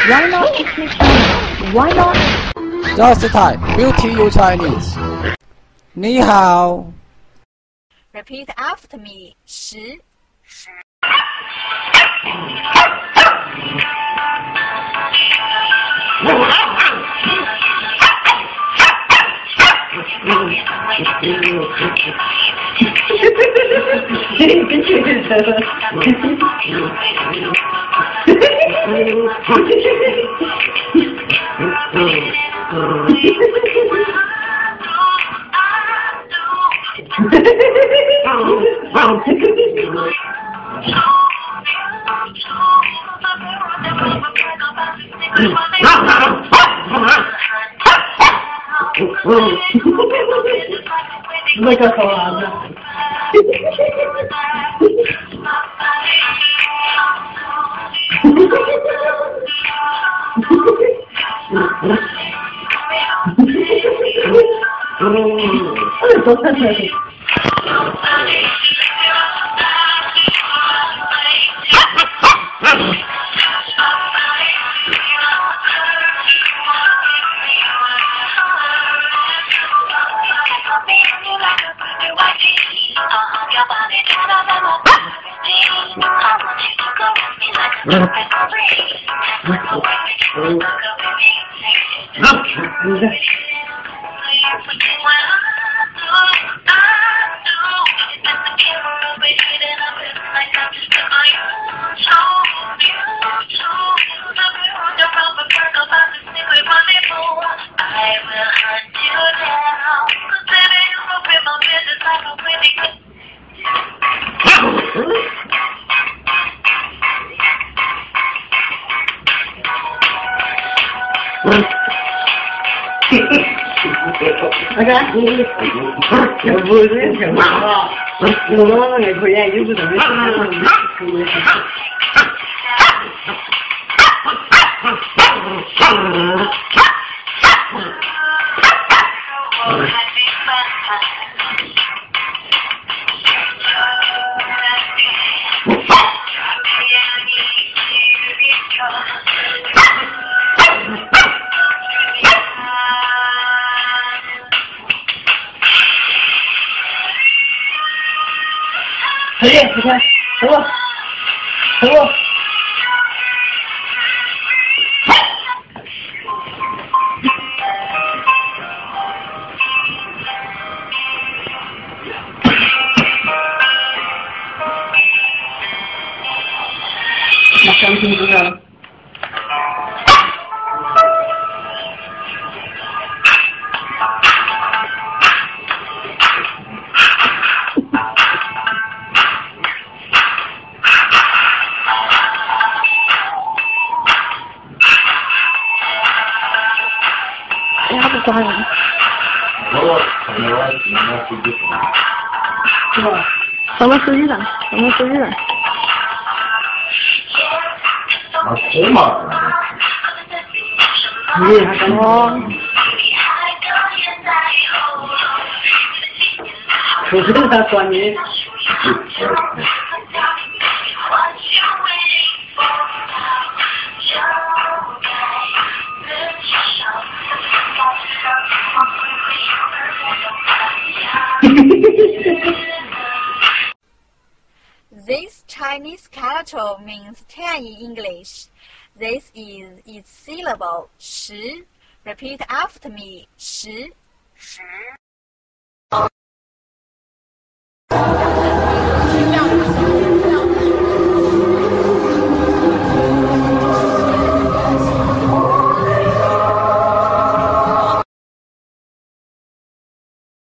Why not speak Chinese? Why not? Just Thai, beauty you Chinese. 你好。Repeat after me. 10. 那个好玩的。多看看。那个，不是挺忙啊，我那个科研有个东西。可以，你看，等我，等我。那相亲多少？不关人。是吧？放到手机上，放到手机上。啊，红嘛。你还干嘛？手机上关你。This Chinese character means 10 in English. This is its syllable 10. Repeat after me 10.